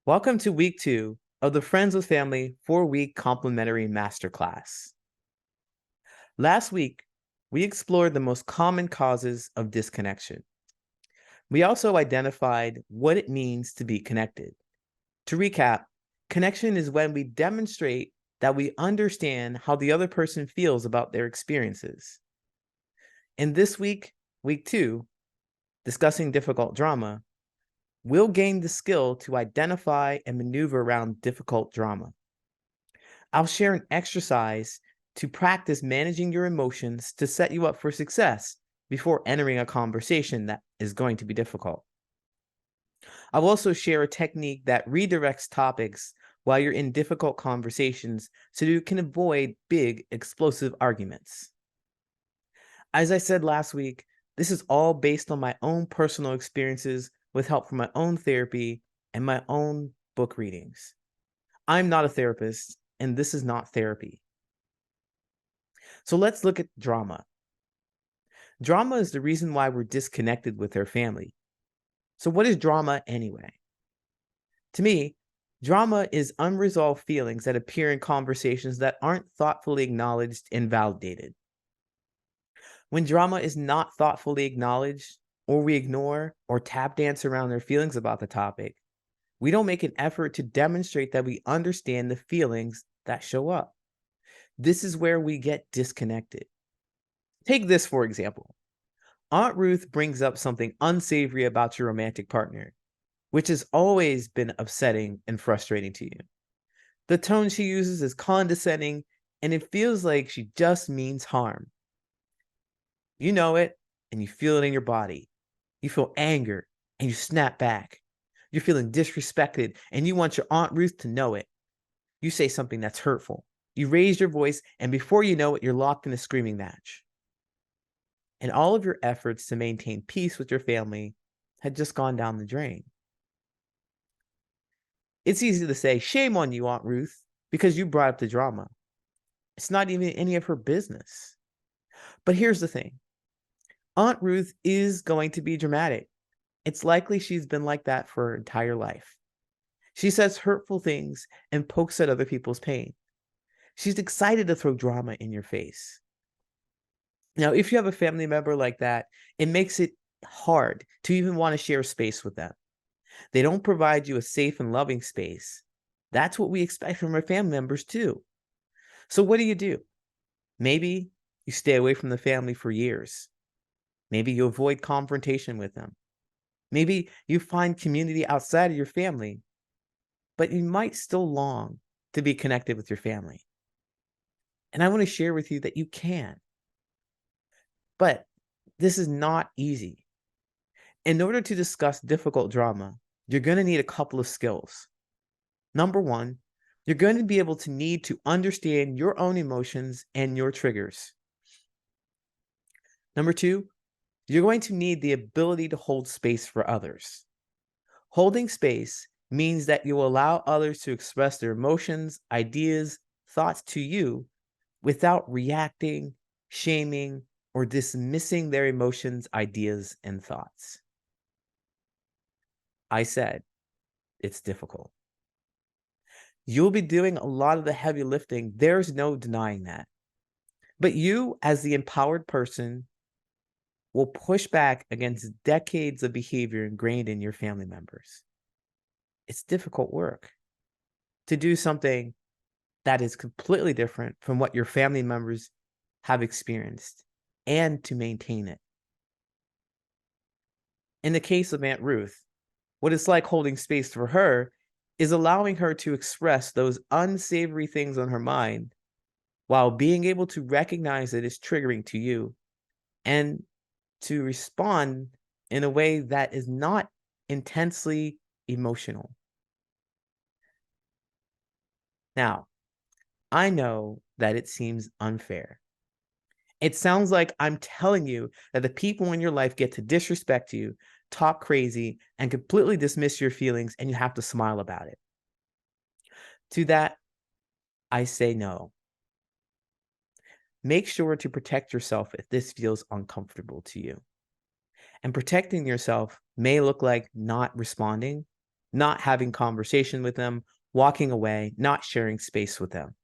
Welcome to week 2 of the Friends with Family 4-week complimentary masterclass. Last week, we explored the most common causes of disconnection. We also identified what it means to be connected. To recap, connection is when we demonstrate that we understand how the other person feels about their experiences. In this week, week 2, discussing difficult drama, we'll gain the skill to identify and maneuver around difficult drama. I'll share an exercise to practice managing your emotions to set you up for success before entering a conversation that is going to be difficult. I'll also share a technique that redirects topics while you're in difficult conversations so you can avoid big, explosive arguments. As I said last week, this is all based on my own personal experiences with help from my own therapy and my own book readings. I'm not a therapist, and this is not therapy. So let's look at drama. Drama is the reason why we're disconnected with our family. So what is drama anyway? To me, drama is unresolved feelings that appear in conversations that aren't thoughtfully acknowledged and validated. When drama is not thoughtfully acknowledged, or we ignore or tap dance around our feelings about the topic, we don't make an effort to demonstrate that we understand the feelings that show up. This is where we get disconnected. Take this, for example. Aunt Ruth brings up something unsavory about your romantic partner, which has always been upsetting and frustrating to you. The tone she uses is condescending, and it feels like she just means harm. You know it, and you feel it in your body. You feel anger, and you snap back. You're feeling disrespected, and you want your Aunt Ruth to know it. You say something that's hurtful. You raise your voice, and before you know it, you're locked in a screaming match. And all of your efforts to maintain peace with your family had just gone down the drain. It's easy to say, shame on you, Aunt Ruth, because you brought up the drama. It's not even any of her business. But here's the thing. Aunt Ruth is going to be dramatic. It's likely she's been like that for her entire life. She says hurtful things and pokes at other people's pain. She's excited to throw drama in your face. Now, if you have a family member like that, it makes it hard to even want to share space with them. They don't provide you a safe and loving space. That's what we expect from our family members too. So what do? Maybe you stay away from the family for years. Maybe you avoid confrontation with them. Maybe you find community outside of your family, but you might still long to be connected with your family. And I want to share with you that you can. But this is not easy. In order to discuss difficult drama, you're going to need a couple of skills. Number one, you're going to be able to need to understand your own emotions and your triggers. Number two, you're going to need the ability to hold space for others. Holding space means that you allow others to express their emotions, ideas, thoughts to you without reacting, shaming, or dismissing their emotions, ideas, and thoughts. I said, it's difficult. You'll be doing a lot of the heavy lifting. There's no denying that. But you, as the empowered person, will push back against decades of behavior ingrained in your family members. It's difficult work to do something that is completely different from what your family members have experienced and to maintain it. In the case of Aunt Ruth, what it's like holding space for her is allowing her to express those unsavory things on her mind while being able to recognize it is triggering to you and to respond in a way that is not intensely emotional. Now, I know that it seems unfair. It sounds like I'm telling you that the people in your life get to disrespect you, talk crazy, and completely dismiss your feelings, and you have to smile about it. To that, I say no. Make sure to protect yourself if this feels uncomfortable to you. And protecting yourself may look like not responding, not having conversation with them, walking away, not sharing space with them.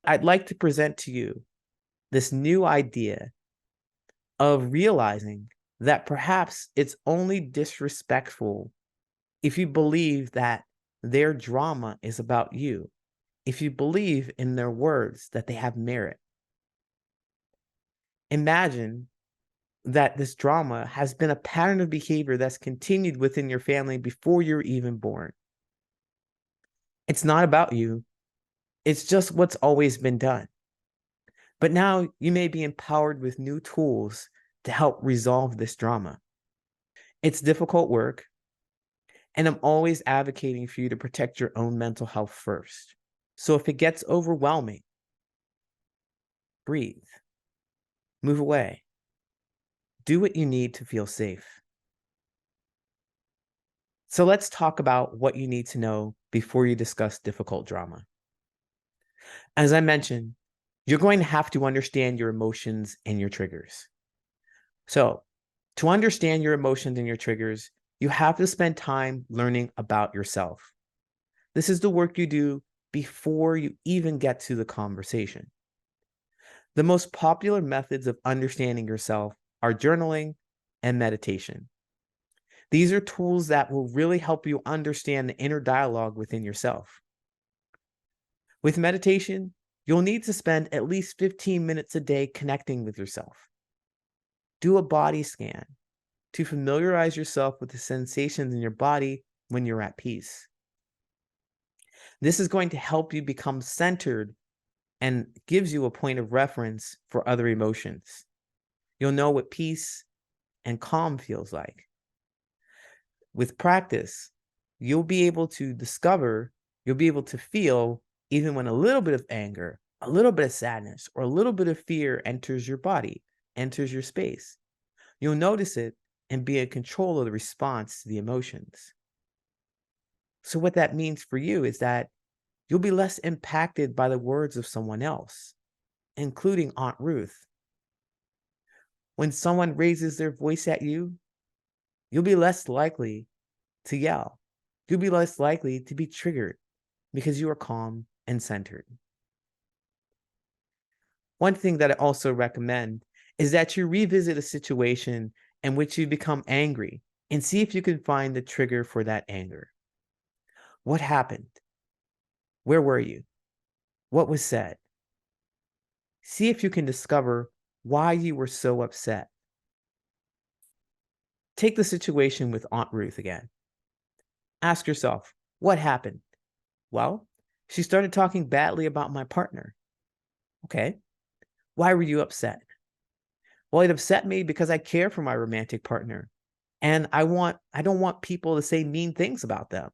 I'd like to present to you this new idea of realizing that perhaps it's only disrespectful if you believe that their drama is about you, if you believe in their words that they have merit. Imagine that this drama has been a pattern of behavior that's continued within your family before you're even born. It's not about you, it's just what's always been done. But now you may be empowered with new tools to help resolve this drama. It's difficult work, and I'm always advocating for you to protect your own mental health first. So if it gets overwhelming, breathe, move away, do what you need to feel safe. So let's talk about what you need to know before you discuss difficult drama. As I mentioned, you're going to have to understand your emotions and your triggers. So, to understand your emotions and your triggers, you have to spend time learning about yourself. This is the work you do before you even get to the conversation. The most popular methods of understanding yourself are journaling and meditation. These are tools that will really help you understand the inner dialogue within yourself. With meditation, you'll need to spend at least 15 minutes a day connecting with yourself. Do a body scan to familiarize yourself with the sensations in your body when you're at peace. This is going to help you become centered and gives you a point of reference for other emotions. You'll know what peace and calm feels like. With practice, you'll be able to feel even when a little bit of anger, a little bit of sadness, or a little bit of fear enters your body, enters your space. You'll notice it and be in control of the response to the emotions. So what that means for you is that you'll be less impacted by the words of someone else, including Aunt Ruth. When someone raises their voice at you, you'll be less likely to yell. You'll be less likely to be triggered because you are calm and centered. One thing that I also recommend is that you revisit a situation in which you become angry and see if you can find the trigger for that anger. What happened? Where were you? What was said? See if you can discover why you were so upset. Take the situation with Aunt Ruth again. Ask yourself, what happened? Well, she started talking badly about my partner. Okay. Why were you upset? Well, it upset me because I care for my romantic partner and I don't want people to say mean things about them.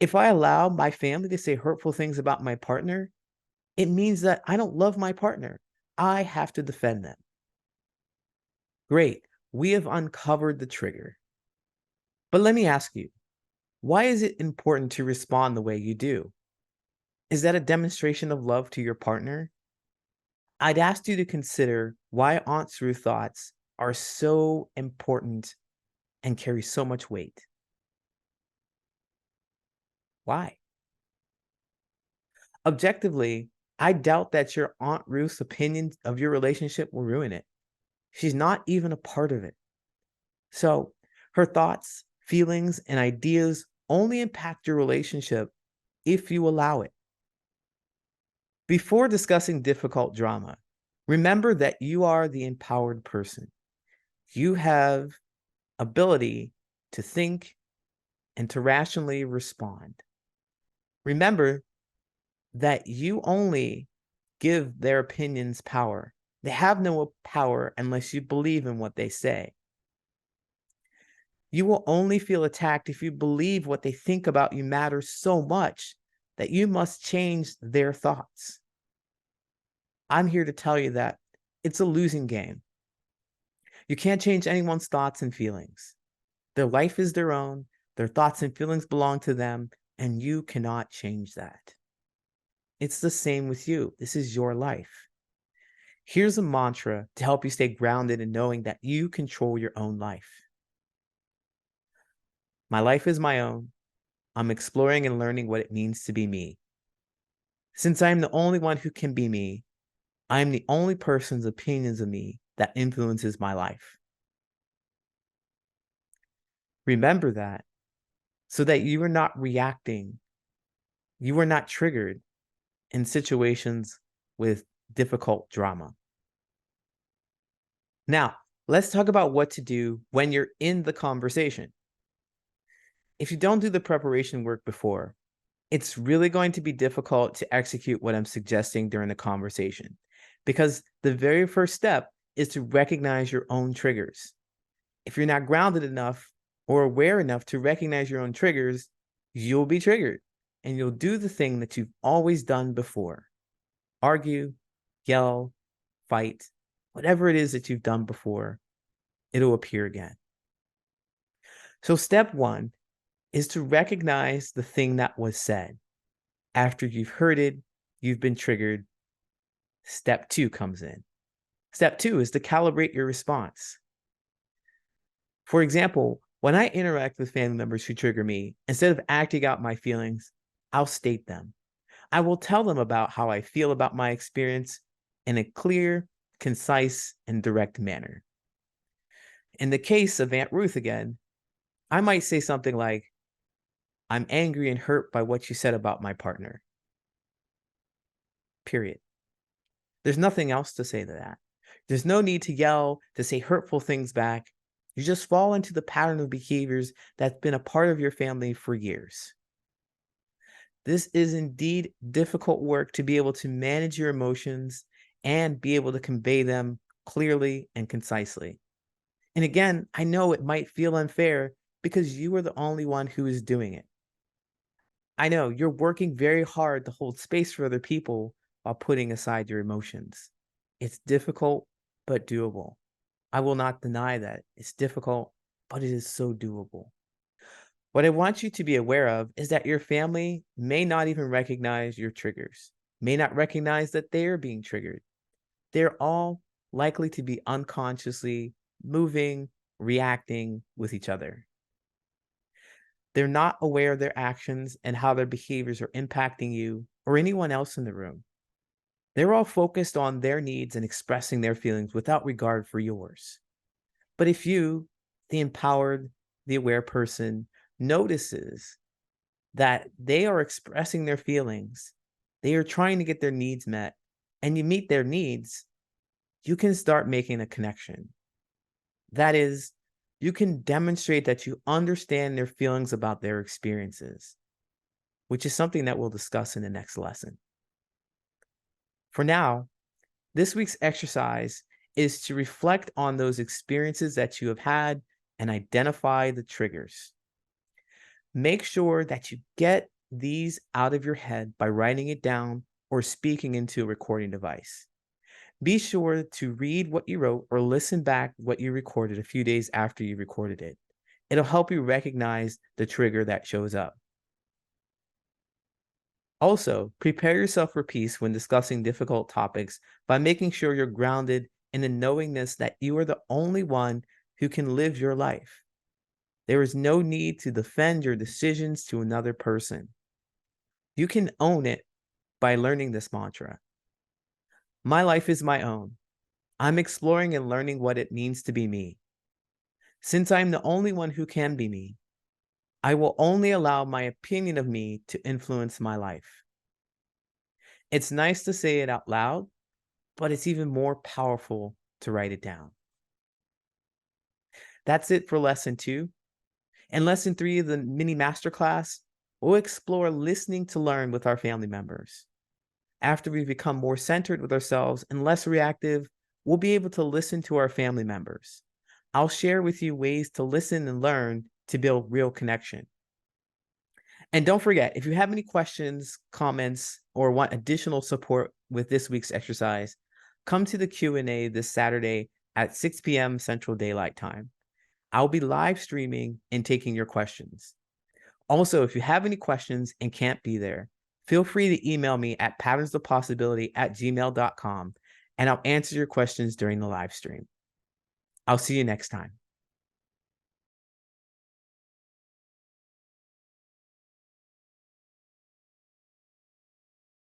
If I allow my family to say hurtful things about my partner, it means that I don't love my partner. I have to defend them. Great. We have uncovered the trigger. But let me ask you, why is it important to respond the way you do? Is that a demonstration of love to your partner? I'd ask you to consider why Aunt Ruth's thoughts are so important and carry so much weight. Why? Objectively, I doubt that your Aunt Ruth's opinion of your relationship will ruin it. She's not even a part of it. So her thoughts, feelings, and ideas only impact your relationship if you allow it. Before discussing difficult drama, remember that you are the empowered person. You have ability to think and to rationally respond. Remember that you only give their opinions power. They have no power unless you believe in what they say. You will only feel attacked if you believe what they think about you matters so much that you must change their thoughts. I'm here to tell you that it's a losing game. You can't change anyone's thoughts and feelings. Their life is their own, their thoughts and feelings belong to them, and you cannot change that. It's the same with you. This is your life. Here's a mantra to help you stay grounded in knowing that you control your own life. My life is my own. I'm exploring and learning what it means to be me. Since I am the only one who can be me, I am the only person's opinions of me that influences my life. Remember that so that you are not reacting, you are not triggered in situations with difficult drama. Now, let's talk about what to do when you're in the conversation. If you don't do the preparation work before, it's really going to be difficult to execute what I'm suggesting during the conversation because the very first step is to recognize your own triggers. If you're not grounded enough or aware enough to recognize your own triggers, you'll be triggered and you'll do the thing that you've always done before. Argue, yell, fight, whatever it is that you've done before, it'll appear again. So step one is to recognize the thing that was said. After you've heard it, you've been triggered, step two comes in. Step two is to calibrate your response. For example, when I interact with family members who trigger me, instead of acting out my feelings, I'll state them. I will tell them about how I feel about my experience in a clear, concise, and direct manner. In the case of Aunt Ruth again, I might say something like, I'm angry and hurt by what you said about my partner. Period. There's nothing else to say to that. There's no need to yell, to say hurtful things back. You just fall into the pattern of behaviors that's been a part of your family for years. This is indeed difficult work to be able to manage your emotions and be able to convey them clearly and concisely. And again, I know it might feel unfair because you are the only one who is doing it. I know you're working very hard to hold space for other people while putting aside your emotions. It's difficult, but doable. I will not deny that. It's difficult, but it is so doable. What I want you to be aware of is that your family may not even recognize your triggers, may not recognize that they're being triggered. They're all likely to be unconsciously moving, reacting with each other. They're not aware of their actions and how their behaviors are impacting you or anyone else in the room. They're all focused on their needs and expressing their feelings without regard for yours. But if you, the empowered, the aware person, notices that they are expressing their feelings, they are trying to get their needs met, and you meet their needs, you can start making a connection. That is, you can demonstrate that you understand their feelings about their experiences, which is something that we'll discuss in the next lesson. For now, this week's exercise is to reflect on those experiences that you have had and identify the triggers. Make sure that you get these out of your head by writing it down or speaking into a recording device. Be sure to read what you wrote or listen back what you recorded a few days after you recorded it. It'll help you recognize the trigger that shows up. Also, prepare yourself for peace when discussing difficult topics by making sure you're grounded in the knowingness that you are the only one who can live your life. There is no need to defend your decisions to another person. You can own it by learning this mantra. My life is my own. I'm exploring and learning what it means to be me. Since I'm the only one who can be me, I will only allow my opinion of me to influence my life. It's nice to say it out loud, but it's even more powerful to write it down. That's it for lesson 2. In lesson 3 of the mini masterclass, we'll explore listening to learn with our family members. After we become more centered with ourselves and less reactive, we'll be able to listen to our family members. I'll share with you ways to listen and learn to build real connection. And don't forget, if you have any questions, comments, or want additional support with this week's exercise, come to the Q&A this Saturday at 6 p.m. Central Daylight Time. I'll be live streaming and taking your questions. Also, if you have any questions and can't be there, feel free to email me at patternsofpossibility@gmail.com, and I'll answer your questions during the live stream. I'll see you next time.